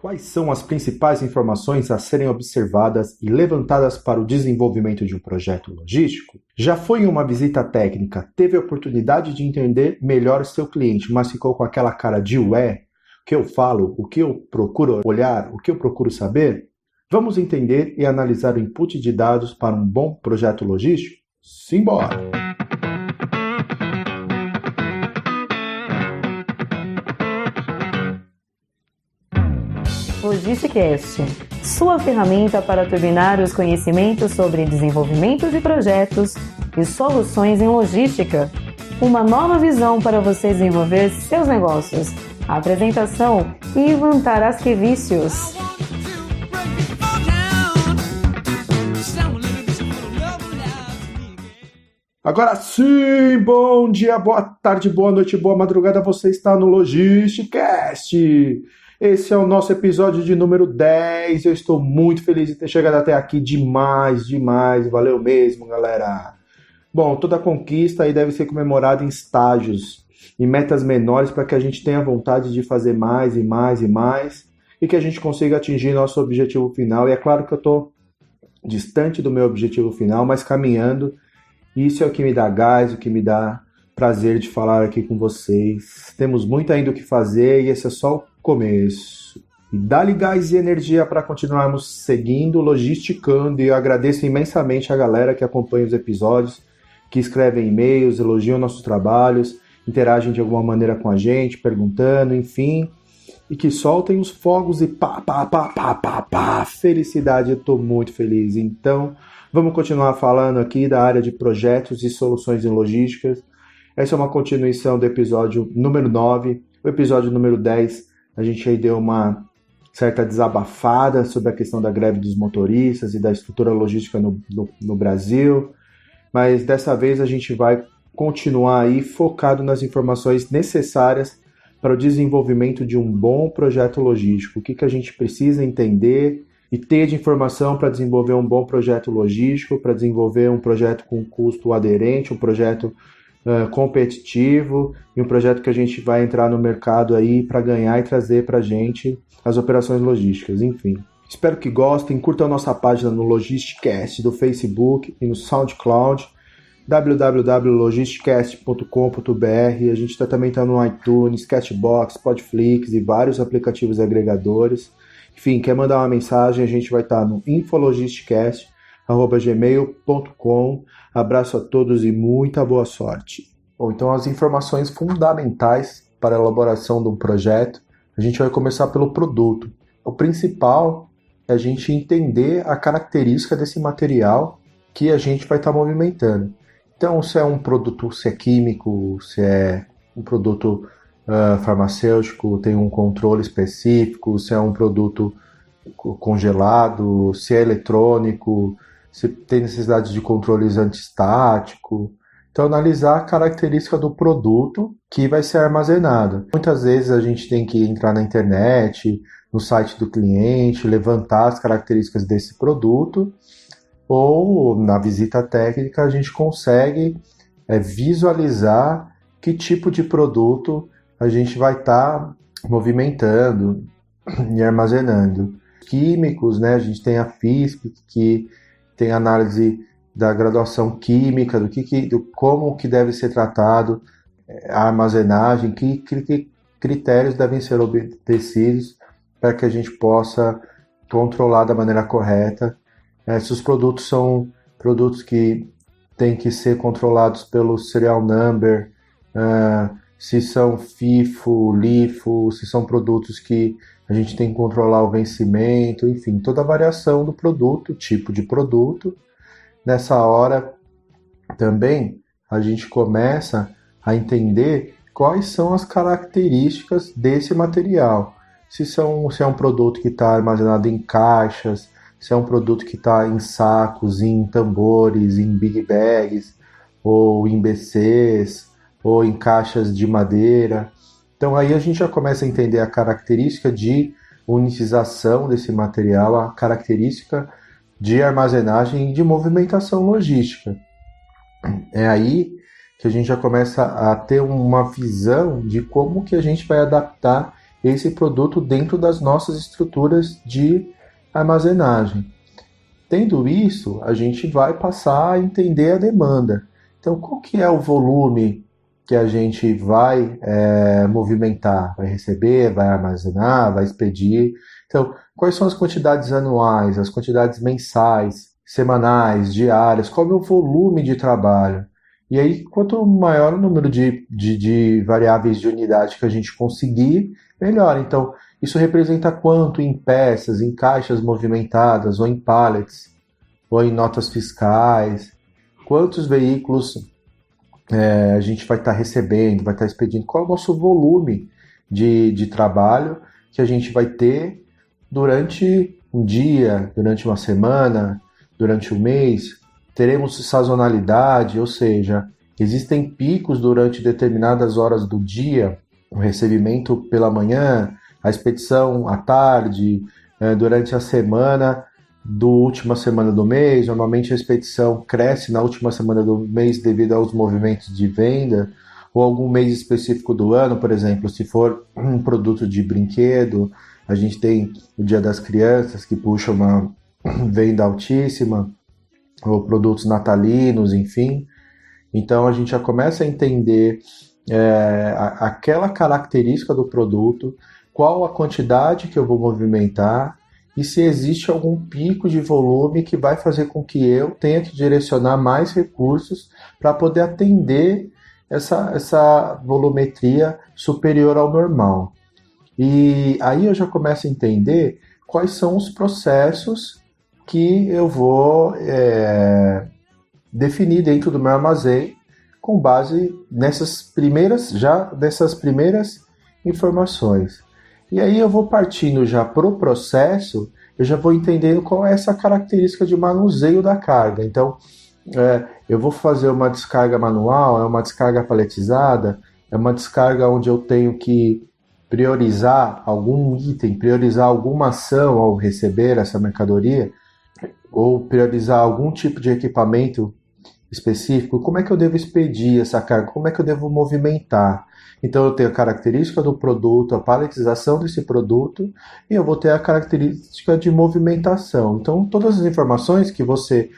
Quais são as principais informações a serem observadas e levantadas para o desenvolvimento de um projeto logístico? Já foi em uma visita técnica, teve a oportunidade de entender melhor o seu cliente, mas ficou com aquela cara de ué? O que eu falo, o que eu procuro olhar, o que eu procuro saber? Vamos entender e analisar o input de dados para um bom projeto logístico? Simbora! Logisticast, sua ferramenta para turbinar os conhecimentos sobre desenvolvimento de projetos e soluções em logística. Uma nova visão para você desenvolver seus negócios. Apresentação: Ivan Tarasquevicius. Agora sim, bom dia, boa tarde, boa noite, boa madrugada, você está no Logisticast. Esse é o nosso episódio de número 10, eu estou muito feliz de ter chegado até aqui, demais, valeu mesmo, galera. Bom, toda conquista aí deve ser comemorada em estágios, em metas menores, para que a gente tenha vontade de fazer mais e mais e mais, e que a gente consiga atingir nosso objetivo final. E é claro que eu estou distante do meu objetivo final, mas caminhando. Isso é o que me dá gás, o que me dá prazer de falar aqui com vocês. Temos muito ainda o que fazer e esse é só o começo. E dá-lhe gás e energia para continuarmos seguindo, logisticando, e eu agradeço imensamente a galera que acompanha os episódios, que escrevem e-mails, elogiam nossos trabalhos, interagem de alguma maneira com a gente, perguntando, enfim, e que soltem os fogos e pá, felicidade, eu estou muito feliz. Então, vamos continuar falando aqui da área de projetos e soluções em logística. Essa é uma continuação do episódio número 9. O episódio número 10, a gente aí deu uma certa desabafada sobre a questão da greve dos motoristas e da estrutura logística no Brasil. Mas dessa vez a gente vai continuar aí focado nas informações necessárias para o desenvolvimento de um bom projeto logístico. O que a gente precisa entender e ter de informação para desenvolver um bom projeto logístico, para desenvolver um projeto com custo aderente, um projeto competitivo e um projeto que a gente vai entrar no mercado aí para ganhar e trazer para a gente as operações logísticas, enfim. Espero que gostem, curtam a nossa página no Logisticast do Facebook e no SoundCloud, www.logisticast.com.br. A gente também está no iTunes, Castbox, Podflix e vários aplicativos agregadores. Enfim, quer mandar uma mensagem, a gente vai estar no infologisticast@gmail.com. Abraço a todos e muita boa sorte. Bom, então as informações fundamentais para a elaboração de um projeto, a gente vai começar pelo produto. O principal é a gente entender a característica desse material que a gente vai estar movimentando. Então, se é um produto, se é químico, se é um produto farmacêutico, tem um controle específico, se é um produto congelado, se é eletrônico, se tem necessidade de controles antistático. Então, analisar a característica do produto que vai ser armazenado. Muitas vezes a gente tem que entrar na internet, no site do cliente, levantar as características desse produto, ou na visita técnica a gente consegue visualizar que tipo de produto a gente vai estar movimentando e armazenando. Químicos, né? A gente tem a FISP, que tem análise da graduação química, do como que deve ser tratado a armazenagem, que critérios devem ser obedecidos para que a gente possa controlar da maneira correta. Se os produtos são produtos que têm que ser controlados pelo serial number, se são FIFO, LIFO, se são produtos que a gente tem que controlar o vencimento, enfim, toda a variação do produto, tipo de produto. Nessa hora também a gente começa a entender quais são as características desse material. Se é um produto que está armazenado em caixas, se é um produto que está em sacos, em tambores, em big bags, ou em BCs, ou em caixas de madeira. Então aí a gente já começa a entender a característica de unitização desse material, a característica de armazenagem e de movimentação logística. É aí que a gente já começa a ter uma visão de como que a gente vai adaptar esse produto dentro das nossas estruturas de armazenagem. Tendo isso, a gente vai passar a entender a demanda. Então, qual que é o volume que a gente vai movimentar? Vai receber, vai armazenar, vai expedir? Então, quais são as quantidades anuais, as quantidades mensais, semanais, diárias? Qual é o volume de trabalho? E aí, quanto maior o número de variáveis de unidade que a gente conseguir, melhor. Então, isso representa quanto em peças, em caixas movimentadas, ou em pallets, ou em notas fiscais? Quantos veículos a gente vai estar recebendo, vai estar expedindo? Qual é o nosso volume de trabalho que a gente vai ter durante um dia, durante uma semana, durante um mês? Teremos sazonalidade, ou seja, existem picos durante determinadas horas do dia, o recebimento pela manhã, a expedição à tarde, durante a semana última semana do mês. Normalmente a expedição cresce na última semana do mês devido aos movimentos de venda, ou algum mês específico do ano, por exemplo, se for um produto de brinquedo, a gente tem o Dia das Crianças, que puxa uma venda altíssima, ou produtos natalinos, enfim. Então a gente já começa a entender aquela característica do produto, qual a quantidade que eu vou movimentar, e se existe algum pico de volume que vai fazer com que eu tenha que direcionar mais recursos para poder atender essa volumetria superior ao normal. E aí eu já começo a entender quais são os processos que eu vou definir dentro do meu armazém com base nessas primeiras informações. E aí eu vou partindo já para o processo, eu já vou entendendo qual é essa característica de manuseio da carga. Então, eu vou fazer uma descarga manual, é uma descarga paletizada, é uma descarga onde eu tenho que priorizar algum item, priorizar alguma ação ao receber essa mercadoria, ou priorizar algum tipo de equipamento específico. Como é que eu devo expedir essa carga? Como é que eu devo movimentar? Então eu tenho a característica do produto, a paletização desse produto, e eu vou ter a característica de movimentação. Então todas as informações que você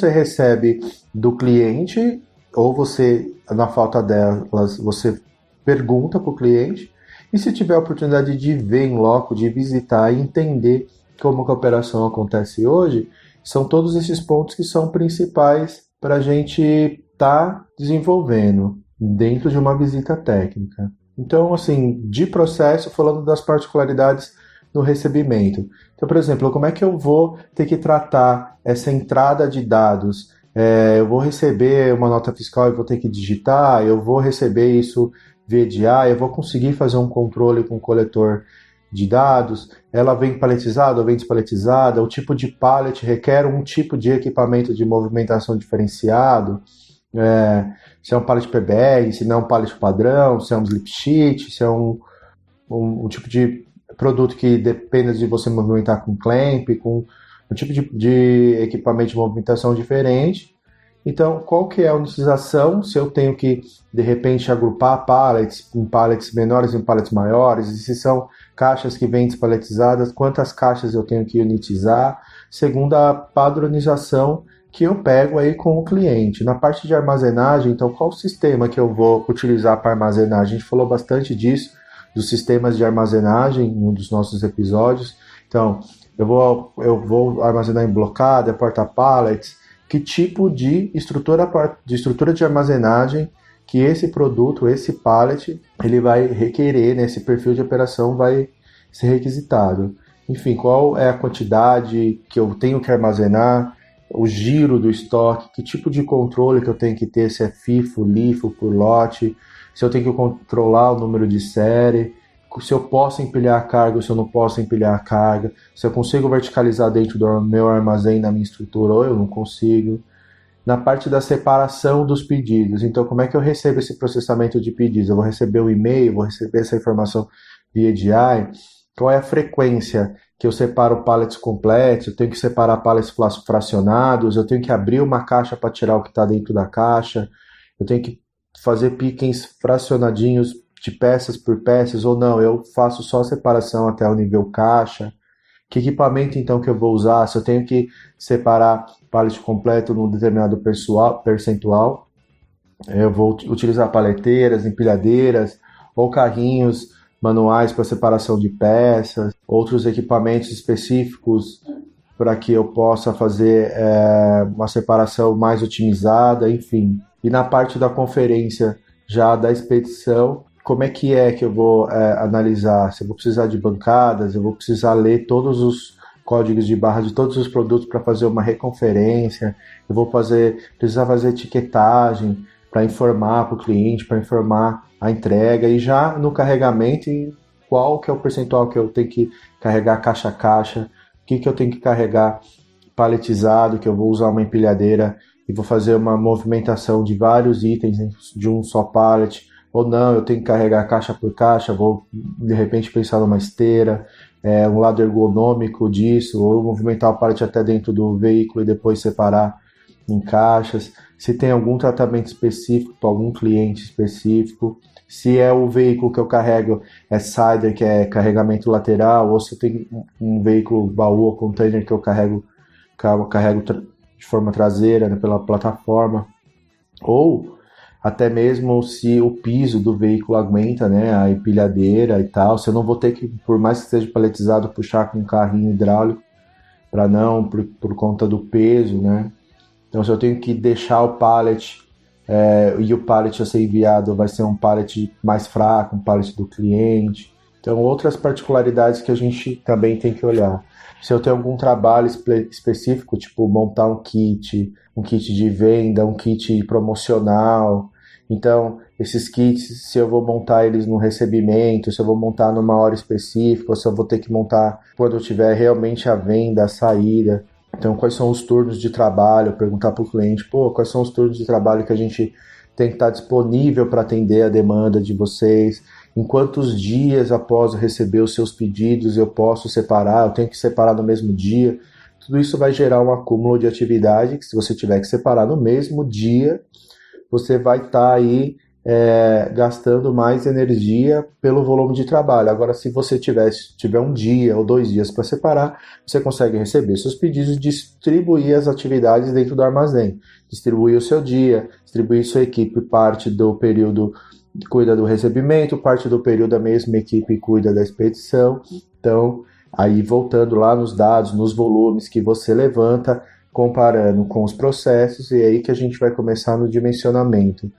recebe do cliente, ou você, na falta delas, você pergunta para o cliente, e se tiver a oportunidade de ver em loco, de visitar e entender como que a operação acontece hoje, são todos esses pontos que são principais para a gente estar desenvolvendo dentro de uma visita técnica. Então, assim, de processo, falando das particularidades no recebimento. Então, por exemplo, como é que eu vou ter que tratar essa entrada de dados? Eu vou receber uma nota fiscal e vou ter que digitar, eu vou receber isso via EDI, eu vou conseguir fazer um controle com o coletor de dados, ela vem paletizada ou vem despaletizada, o tipo de pallet requer um tipo de equipamento de movimentação diferenciado, se é um pallet PBR, se não é um pallet padrão, se é um slip sheet, se é um tipo de produto que depende de você movimentar com clamp, com um tipo de equipamento de movimentação diferente. Então, qual que é a utilização? Se eu tenho que, de repente, agrupar pallets em pallets menores e em pallets maiores, e se são caixas que vêm despaletizadas, quantas caixas eu tenho que unitizar, segundo a padronização que eu pego aí com o cliente. Na parte de armazenagem, então, qual o sistema que eu vou utilizar para armazenar? A gente falou bastante disso, dos sistemas de armazenagem, em um dos nossos episódios. Então, eu vou armazenar em blocada, porta-pallets, que tipo de estrutura de armazenagem que esse produto, esse pallet, ele vai requerer, né? Esse perfil de operação vai ser requisitado. Enfim, qual é a quantidade que eu tenho que armazenar, o giro do estoque, que tipo de controle que eu tenho que ter, se é FIFO, LIFO, por lote, se eu tenho que controlar o número de série, se eu posso empilhar a carga ou se eu não posso empilhar a carga, se eu consigo verticalizar dentro do meu armazém, na minha estrutura, ou eu não consigo. Na parte da separação dos pedidos, então como é que eu recebo esse processamento de pedidos? Eu vou receber o e-mail, vou receber essa informação via EDI, qual é a frequência que eu separo pallets completos, eu tenho que separar pallets fracionados, eu tenho que abrir uma caixa para tirar o que está dentro da caixa, eu tenho que fazer pickings fracionadinhos de peças por peças, ou não, eu faço só separação até o nível caixa. Que equipamento então que eu vou usar? Se eu tenho que separar pallet completo num determinado percentual, eu vou utilizar paleteiras, empilhadeiras ou carrinhos manuais para separação de peças, outros equipamentos específicos para que eu possa fazer uma separação mais otimizada, enfim. E na parte da conferência já da expedição, como é que eu vou analisar? Se eu vou precisar de bancadas, eu vou precisar ler todos os códigos de barra de todos os produtos para fazer uma reconferência, eu vou precisar fazer etiquetagem para informar para o cliente, para informar a entrega, e já no carregamento, qual que é o percentual que eu tenho que carregar caixa a caixa, o que eu tenho que carregar paletizado, que eu vou usar uma empilhadeira e vou fazer uma movimentação de vários itens de um só pallet, ou não, eu tenho que carregar caixa por caixa, vou de repente pensar numa esteira, um lado ergonômico disso, ou movimentar o pallet até dentro do veículo e depois separar em caixas, se tem algum tratamento específico para algum cliente específico, se é o veículo que eu carrego Sider, que é carregamento lateral, ou se tem um veículo baú ou container que eu carrego de forma traseira, né, pela plataforma, ou até mesmo se o piso do veículo aguenta, né, a empilhadeira e tal, se eu não vou ter que, por mais que seja paletizado, puxar com um carrinho hidráulico, para não, por conta do peso, né. Então, se eu tenho que deixar o pallet e o pallet a ser enviado vai ser um pallet mais fraco, um pallet do cliente. Então, outras particularidades que a gente também tem que olhar. Se eu tenho algum trabalho específico, tipo montar um kit de venda, um kit promocional. Então, esses kits, se eu vou montar eles no recebimento, se eu vou montar numa hora específica, ou se eu vou ter que montar quando eu tiver realmente a venda, a saída. Então, quais são os turnos de trabalho? Perguntar para o cliente, quais são os turnos de trabalho que a gente tem que estar disponível para atender a demanda de vocês? Em quantos dias após receber os seus pedidos eu posso separar? Eu tenho que separar no mesmo dia? Tudo isso vai gerar um acúmulo de atividade que, se você tiver que separar no mesmo dia, você vai estar aí gastando mais energia pelo volume de trabalho. Agora, se você tiver um dia ou 2 dias para separar, você consegue receber seus pedidos e distribuir as atividades dentro do armazém. Distribuir o seu dia, distribuir sua equipe, parte do período cuida do recebimento, parte do período a mesma equipe cuida da expedição. Então, aí voltando lá nos dados, nos volumes que você levanta, comparando com os processos, e aí que a gente vai começar no dimensionamento.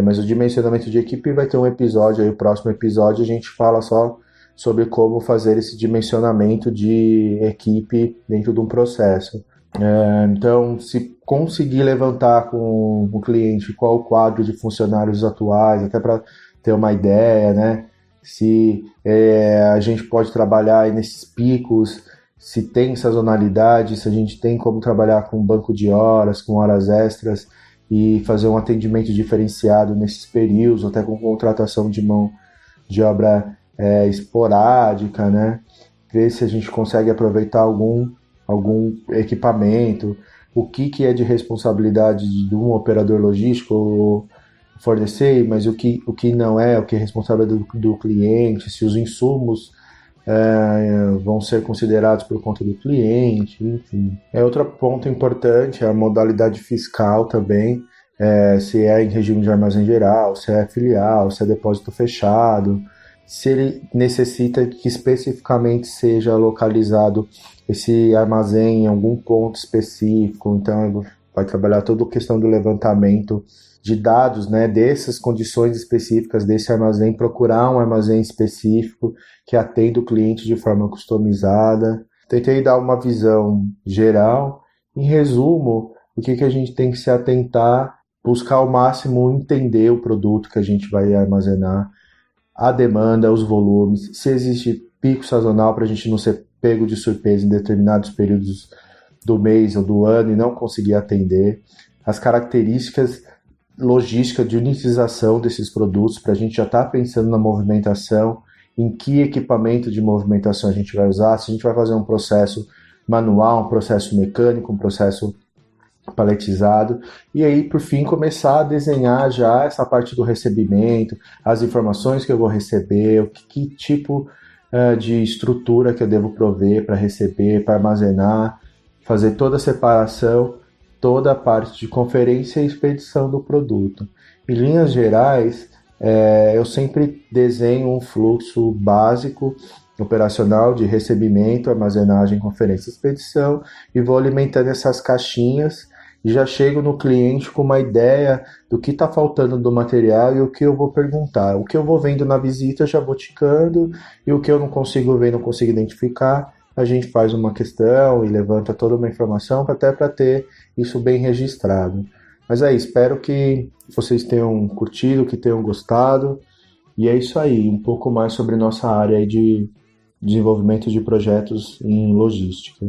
Mas o dimensionamento de equipe vai ter um episódio, aí o próximo episódio a gente fala só sobre como fazer esse dimensionamento de equipe dentro de um processo. Então, se conseguir levantar com o cliente qual o quadro de funcionários atuais, até para ter uma ideia, né? Se a gente pode trabalhar aí nesses picos, se tem sazonalidade, se a gente tem como trabalhar com banco de horas, com horas extras, e fazer um atendimento diferenciado nesses períodos, até com contratação de mão de obra esporádica, né? Ver se a gente consegue aproveitar algum equipamento, o que é de responsabilidade de um operador logístico fornecer, mas o que não é, o que é responsabilidade do cliente, se os insumos vão ser considerados por conta do cliente, enfim. Outro ponto importante é a modalidade fiscal também, se é em regime de armazém geral, se é filial, se é depósito fechado, se ele necessita que especificamente seja localizado esse armazém em algum ponto específico. Então vai trabalhar toda a questão do levantamento de dados, né, dessas condições específicas desse armazém, procurar um armazém específico que atenda o cliente de forma customizada. Tentei dar uma visão geral. Em resumo, o que a gente tem que se atentar, buscar ao máximo entender o produto que a gente vai armazenar, a demanda, os volumes, se existe pico sazonal para a gente não ser pego de surpresa em determinados períodos do mês ou do ano e não conseguir atender, as características logísticas de unitização desses produtos, para a gente já estar pensando na movimentação, em que equipamento de movimentação a gente vai usar, se a gente vai fazer um processo manual, um processo mecânico, um processo paletizado, e aí por fim começar a desenhar já essa parte do recebimento, as informações que eu vou receber, que tipo de estrutura que eu devo prover para receber, para armazenar, fazer toda a separação, toda a parte de conferência e expedição do produto. Em linhas gerais, eu sempre desenho um fluxo básico operacional de recebimento, armazenagem, conferência e expedição, e vou alimentando essas caixinhas e já chego no cliente com uma ideia do que está faltando do material e o que eu vou perguntar. O que eu vou vendo na visita já vou ticando, e o que eu não consigo ver, não consigo identificar, a gente faz uma questão e levanta toda uma informação até para ter isso bem registrado. Mas espero que vocês tenham curtido, que tenham gostado, e é isso aí, um pouco mais sobre nossa área aí de desenvolvimento de projetos em logística.